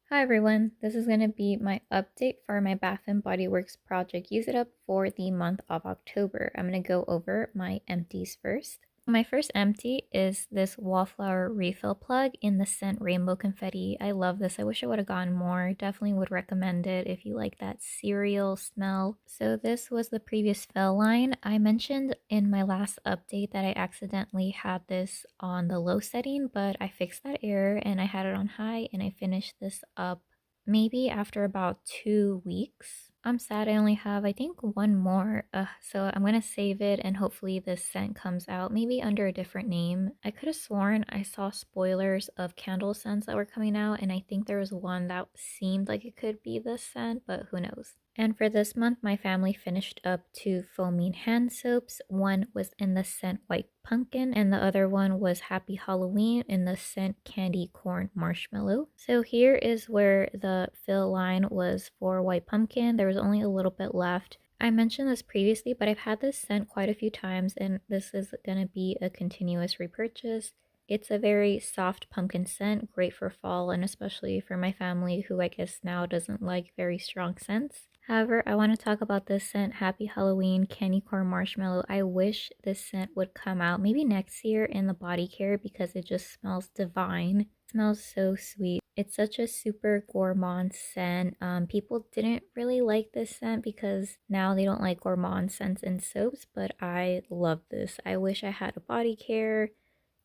Hi everyone, this is going to be my update for my Bath and Body Works project Use It Up for the month of October. I'm going to go over my empties first. My first empty is this wallflower refill plug in the scent Rainbow Confetti. I love this. I wish I would have gotten more. Definitely would recommend it if you like that cereal smell. So this was the previous fill line. I mentioned in my last update that I accidentally had this on the low setting, but I fixed that error and I had it on high and I finished this up maybe after about 2 weeks. I'm sad I only have, I think, one more. So I'm gonna save it and hopefully this scent comes out, maybe under a different name. I could have sworn I saw spoilers of candle scents that were coming out, and I think there was one that seemed like it could be this scent, but who knows. And for this month, my family finished up 2 foaming hand soaps. One was in the scent White Pumpkin, and the other one was Happy Halloween in the scent Candy Corn Marshmallow. So here is where the fill line was for White Pumpkin. There was only a little bit left. I mentioned this previously, but I've had this scent quite a few times, and this is going to be a continuous repurchase. It's a very soft pumpkin scent, great for fall, and especially for my family who I guess now doesn't like very strong scents. However, I want to talk about this scent, Happy Halloween Candy Corn Marshmallow. I wish this scent would come out maybe next year in the body care because it just smells divine. It smells so sweet. It's such a super gourmand scent. People didn't really like this scent because now they don't like gourmand scents in soaps, but I love this. I wish I had a body care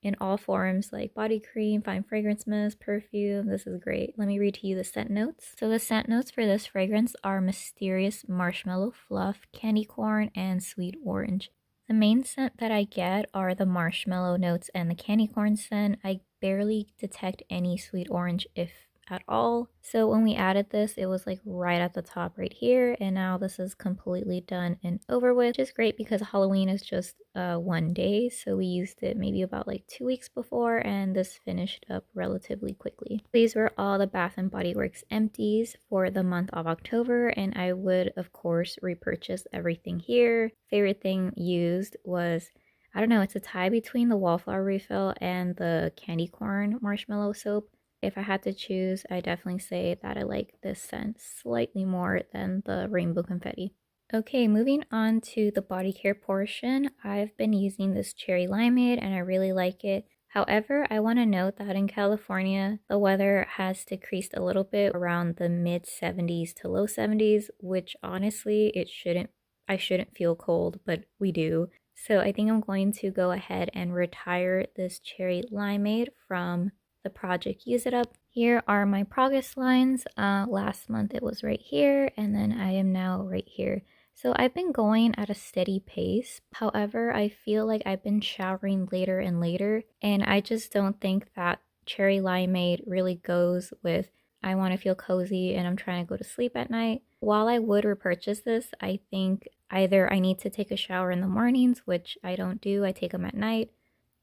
in all forms like body cream, fine fragrance mist, perfume. This is great. Let me read to you the scent notes. So the scent notes for this fragrance are mysterious marshmallow fluff, candy corn, and sweet orange. The main scent that I get are the marshmallow notes and the candy corn scent. I barely detect any sweet orange, if at all. So when we added this, it was like right at the top right here, and now this is completely done and over with, which is great because Halloween is just one day, so we used it maybe about like 2 weeks before, and this finished up relatively quickly. These were all the Bath and Body Works empties for the month of October, and I would of course repurchase everything here. Favorite thing used was, I don't know, it's a tie between the wallflower refill and the candy corn marshmallow soap. If I had to choose, I definitely say that I like this scent slightly more than the rainbow confetti. Okay, moving on to the body care portion. I've been using this cherry limeade and I really like it. However, I want to note that in California, the weather has decreased a little bit around the mid 70s to low 70s, which honestly, I shouldn't feel cold, but we do. So I think I'm going to go ahead and retire this cherry limeade from the project Use It Up. Here are my progress lines. Last month it was right here, and then I am now right here. So I've been going at a steady pace. However, I feel like I've been showering later and later, and I just don't think that cherry limeade really goes with I want to feel cozy and I'm trying to go to sleep at night. While I would repurchase this, I think either I need to take a shower in the mornings, which I don't do, I take them at night,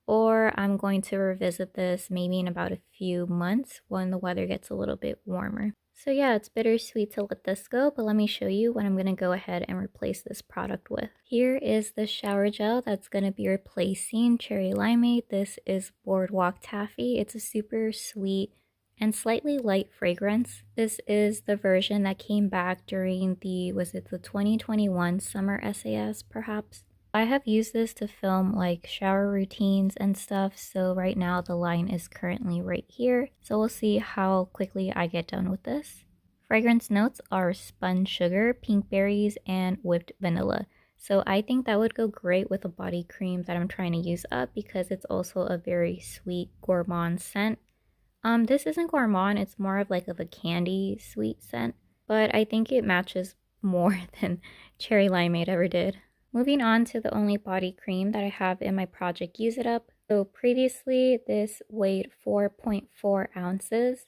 or I'm going to revisit this maybe in about a few months when the weather gets a little bit warmer. So yeah, it's bittersweet to let this go, but let me show you what I'm going to go ahead and replace this product with. Here is the shower gel that's going to be replacing cherry limeade. This is Boardwalk Taffy. It's a super sweet and slightly light fragrance. This is the version that came back during the 2021 summer SAS perhaps? I have used this to film like shower routines and stuff, so right now the line is currently right here. So we'll see how quickly I get done with this. Fragrance notes are spun sugar, pink berries, and whipped vanilla. So I think that would go great with a body cream that I'm trying to use up because it's also a very sweet gourmand scent. This isn't gourmand, it's more of like a candy sweet scent, but I think it matches more than cherry limeade ever did. Moving on to the only body cream that I have in my project Use It Up. So previously this weighed 4.4 ounces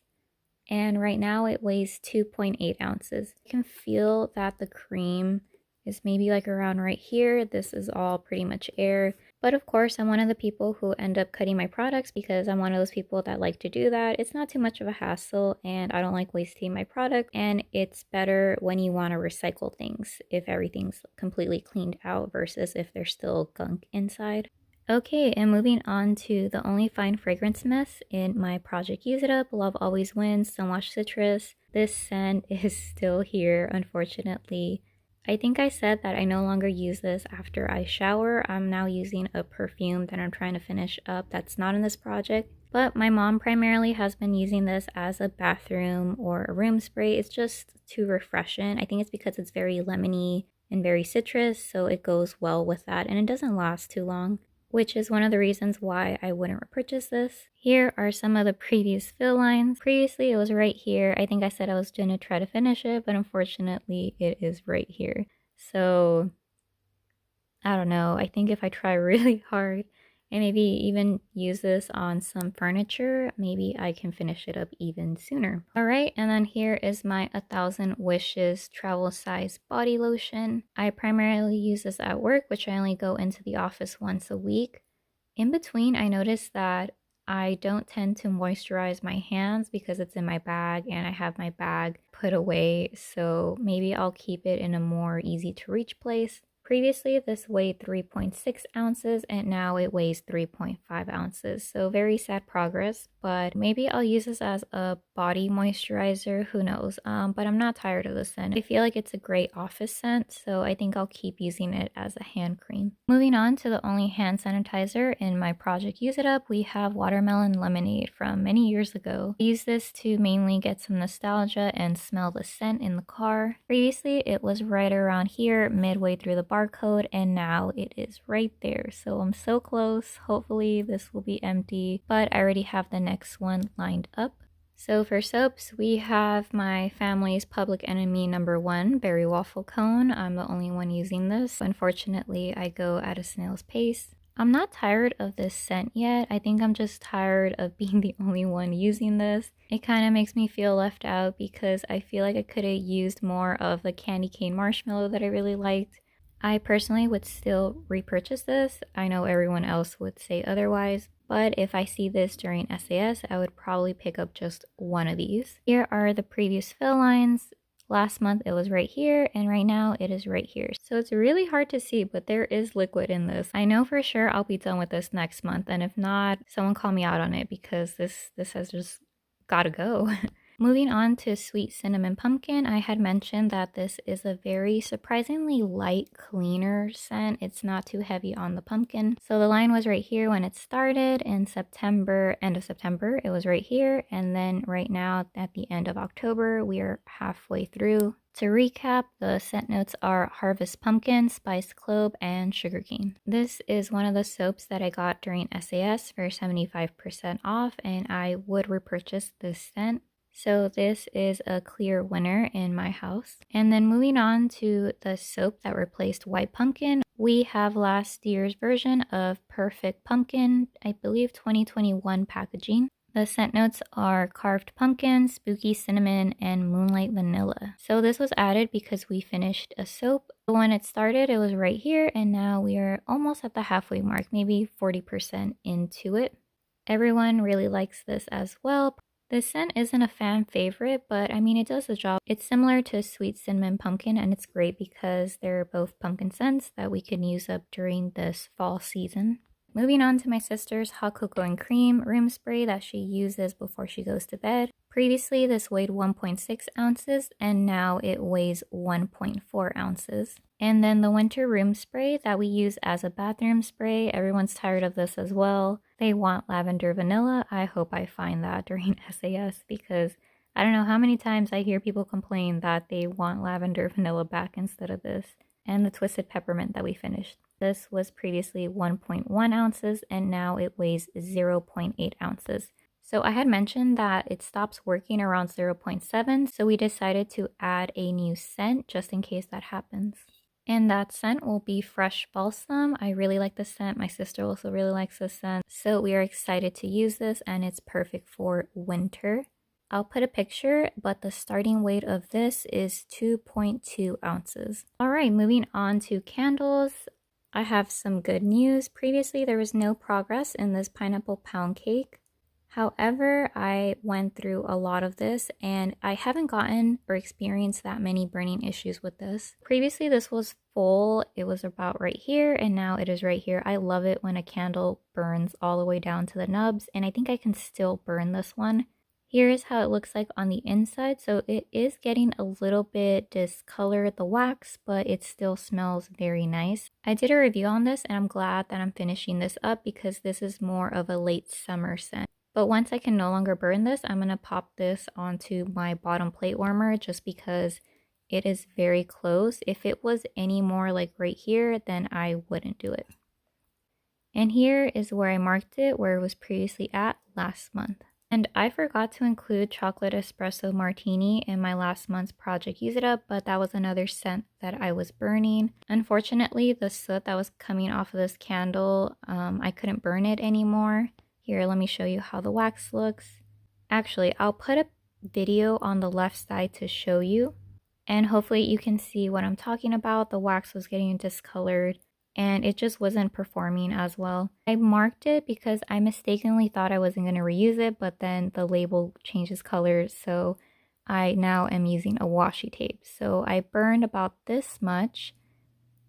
and right now it weighs 2.8 ounces. You can feel that the cream is maybe like around right here. This is all pretty much air. But of course, I'm one of the people who end up cutting my products because I'm one of those people that like to do that. It's not too much of a hassle and I don't like wasting my product, and it's better when you want to recycle things if everything's completely cleaned out versus if there's still gunk inside. Okay, and moving on to the only fine fragrance mess in my project Use It Up, Love Always Wins, Sunwash Citrus. This scent is still here, unfortunately. I think I said that I no longer use this after I shower. I'm now using a perfume that I'm trying to finish up that's not in this project. But my mom primarily has been using this as a bathroom or a room spray. It's just too refreshing. I think it's because it's very lemony and very citrus, so it goes well with that and it doesn't last too long, which is one of the reasons why I wouldn't repurchase this. Here are some of the previous fill lines. Previously, it was right here. I think I said I was going to try to finish it, but unfortunately, it is right here. So, I don't know. I think if I try really hard and maybe even use this on some furniture, maybe I can finish it up even sooner. All right, and then here is my 1000 Wishes travel size body lotion. I primarily use this at work, which I only go into the office once a week. In between, I noticed that I don't tend to moisturize my hands because it's in my bag and I have my bag put away, so maybe I'll keep it in a more easy to reach place. Previously, this weighed 3.6 ounces and now it weighs 3.5 ounces. So very sad progress, but maybe I'll use this as a body moisturizer, who knows. But I'm not tired of the scent. I feel like it's a great office scent, so I think I'll keep using it as a hand cream. Moving on to the only hand sanitizer in my project Use It Up, we have Watermelon Lemonade from many years ago. I use this to mainly get some nostalgia and smell the scent in the car. Previously, it was right around here, midway through the barcode, and now it is right there. So I'm so close. Hopefully this will be empty, but I already have the next one lined up. So for soaps, we have my family's public enemy #1, Berry Waffle Cone. I'm the only one using this. Unfortunately, I go at a snail's pace. I'm not tired of this scent yet. I think I'm just tired of being the only one using this. It kind of makes me feel left out because I feel like I could have used more of the candy cane marshmallow that I really liked. I personally would still repurchase this. I know everyone else would say otherwise, but if I see this during SAS, I would probably pick up just one of these. Here are the previous fill lines. Last month it was right here, and right now it is right here. So it's really hard to see, but there is liquid in this. I know for sure I'll be done with this next month, and if not, someone call me out on it because this has just gotta go. Moving on to Sweet Cinnamon Pumpkin, I had mentioned that this is a very surprisingly light, cleaner scent. It's not too heavy on the pumpkin. So the line was right here when it started in September, end of September, it was right here. And then right now at the end of October, we are halfway through. To recap, the scent notes are Harvest Pumpkin, Spiced Clove, and Sugarcane. This is one of the soaps that I got during SAS for 75% off, and I would repurchase this scent. So this is a clear winner in my house. And then moving on to the soap that replaced White Pumpkin, we have last year's version of Perfect Pumpkin, I believe 2021 packaging. The scent notes are Carved Pumpkin, Spooky Cinnamon, and Moonlight Vanilla. So this was added because we finished a soap. When it started, it was right here, and now we are almost at the halfway mark, maybe 40% into it. Everyone really likes this as well. This scent isn't a fan favorite, but I mean, it does the job. It's similar to Sweet Cinnamon Pumpkin, and it's great because they're both pumpkin scents that we can use up during this fall season. Moving on to my sister's Hot Cocoa and Cream room spray that she uses before she goes to bed. Previously, this weighed 1.6 ounces, and now it weighs 1.4 ounces. And then the winter room spray that we use as a bathroom spray. Everyone's tired of this as well. They want lavender vanilla. I hope I find that during SAS because I don't know how many times I hear people complain that they want lavender vanilla back instead of this. And the twisted peppermint that we finished. This was previously 1.1 ounces and now it weighs 0.8 ounces. So I had mentioned that it stops working around 0.7, so we decided to add a new scent just in case that happens. And that scent will be Fresh Balsam. I really like the scent. My sister also really likes the scent. So we are excited to use this and it's perfect for winter. I'll put a picture, but the starting weight of this is 2.2 ounces. All right, moving on to candles. I have some good news. Previously, there was no progress in this pineapple pound cake. However, I went through a lot of this and I haven't gotten or experienced that many burning issues with this. Previously, this was full. It was about right here and now it is right here. I love it when a candle burns all the way down to the nubs, and I think I can still burn this one. Here's how it looks like on the inside. So it is getting a little bit discolored, the wax, but it still smells very nice. I did a review on this and I'm glad that I'm finishing this up because this is more of a late summer scent. But once I can no longer burn this, I'm going to pop this onto my bottom plate warmer just because it is very close. If it was any more like right here, then I wouldn't do it. And here is where I marked it, where it was previously at last month. And I forgot to include chocolate espresso martini in my last month's project Use It Up, but that was another scent that I was burning. Unfortunately, the soot that was coming off of this candle, I couldn't burn it anymore. Here, let me show you how the wax looks. Actually, I'll put a video on the left side to show you, and hopefully you can see what I'm talking about. The wax was getting discolored and it just wasn't performing as well. I marked it because I mistakenly thought I wasn't going to reuse it, but then the label changes colors, so I now am using a washi tape. So I burned about this much,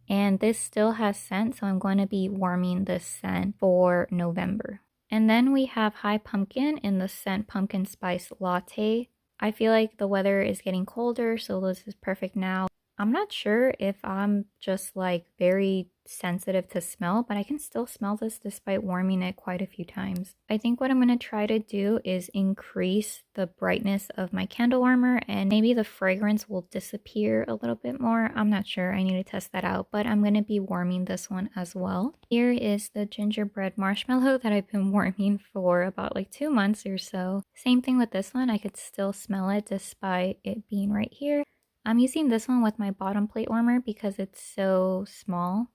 and this still has scent, so I'm going to be warming this scent for November. And then we have High Pumpkin in the scent Pumpkin Spice Latte. I feel like the weather is getting colder, so this is perfect now. I'm not sure if I'm just like very sensitive to smell, but I can still smell this despite warming it quite a few times. I think what I'm going to try to do is increase the brightness of my candle warmer, and maybe the fragrance will disappear a little bit more. I'm not sure. I need to test that out, but I'm going to be warming this one as well. Here is the gingerbread marshmallow that I've been warming for about like 2 months or so. Same thing with this one. I could still smell it despite it being right here. I'm using this one with my bottom plate warmer because it's so small.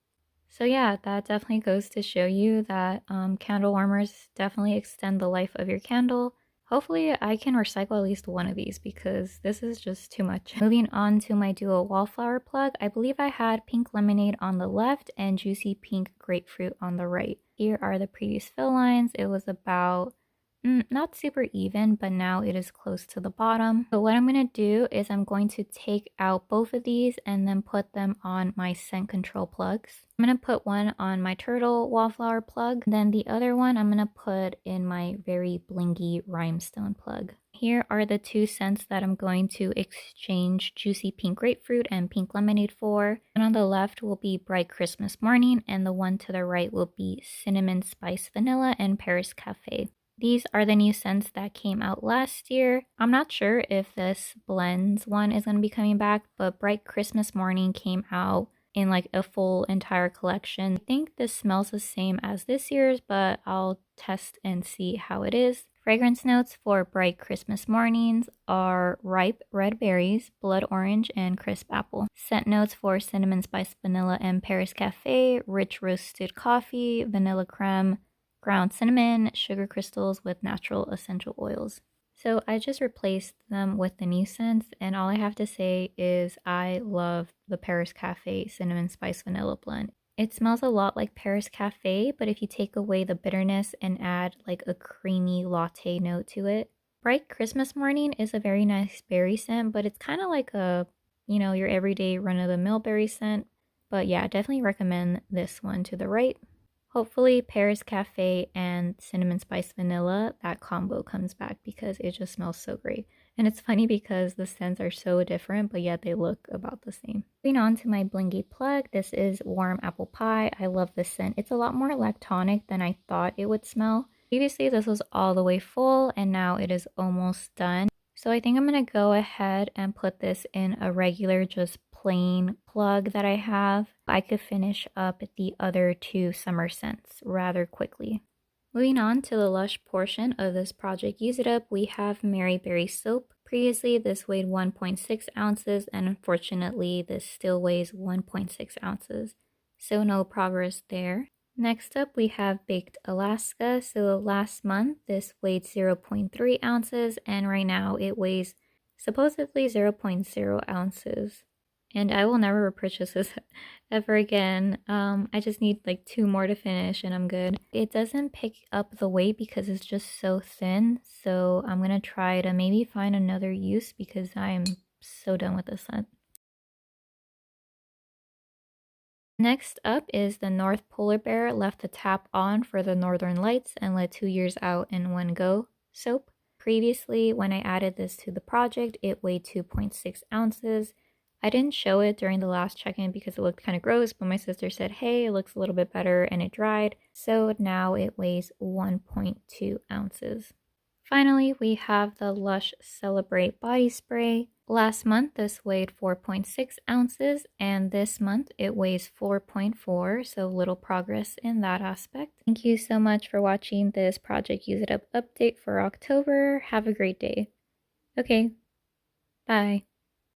So yeah, that definitely goes to show you that candle warmers definitely extend the life of your candle. Hopefully I can recycle at least one of these because this is just too much. Moving on to my duo wallflower plug, I believe I had pink lemonade on the left and juicy pink grapefruit on the right. Here are the previous fill lines. It was about not super even, but now it is close to the bottom. So what I'm going to do is I'm going to take out both of these and then put them on my scent control plugs. I'm going to put one on my turtle wallflower plug. Then the other one I'm going to put in my very blingy rhinestone plug. Here are the two scents that I'm going to exchange juicy pink grapefruit and pink lemonade for. And on the left will be bright Christmas morning, and the one to the right will be cinnamon spice vanilla and Paris Cafe. These are the new scents that came out last year. I'm not sure if this blends one is going to be coming back, but Bright Christmas Morning came out in like a full entire collection. I think this smells the same as this year's, but I'll test and see how it is. Fragrance notes for Bright Christmas Mornings are ripe red berries, blood orange, and crisp apple. Scent notes for cinnamon spice vanilla and Paris Cafe, rich roasted coffee, vanilla creme, ground cinnamon, sugar crystals with natural essential oils. So I just replaced them with the new scents, and all I have to say is I love the Paris Cafe Cinnamon Spice Vanilla blend. It smells a lot like Paris Cafe, but if you take away the bitterness and add like a creamy latte note to it. Bright Christmas Morning is a very nice berry scent, but it's kind of like a, you know, your everyday run-of-the-mill berry scent. But yeah, I definitely recommend this one to the right. Hopefully Paris Cafe and Cinnamon Spice Vanilla, that combo comes back because it just smells so great. And it's funny because the scents are so different, but yet they look about the same. Moving on to my blingy plug, this is Warm Apple Pie. I love this scent. It's a lot more lactonic than I thought it would smell. Previously this was all the way full and now it is almost done. So I think I'm going to go ahead and put this in a regular, just plain plug that I have. I could finish up the other two summer scents rather quickly. Moving on to the LUSH portion of this project Use It Up, we have Mary Berry Soap. Previously this weighed 1.6 ounces and unfortunately this still weighs 1.6 ounces. So no progress there. Next up, we have Baked Alaska. So last month, this weighed 0.3 ounces, and right now it weighs supposedly 0.0 ounces. and I will never repurchase this ever again. I just need like 2 more to finish and I'm good. It doesn't pick up the weight because it's just so thin, so I'm gonna try to maybe find another use because I'm so done with this scent. Next up is the North Polar Bear Left the Tap On for the Northern Lights and Let 2 Years Out in One Go soap. Previously, when I added this to the project, it weighed 2.6 ounces. I didn't show it during the last check-in because it looked kind of gross, but my sister said, hey, it looks a little bit better, and it dried. So now it weighs 1.2 ounces. Finally, we have the LUSH Celebrate Body Spray. Last month, this weighed 4.6 ounces, and this month it weighs 4.4, so little progress in that aspect. Thank you so much for watching this Project Use It Up update for October. Have a great day. Okay, bye.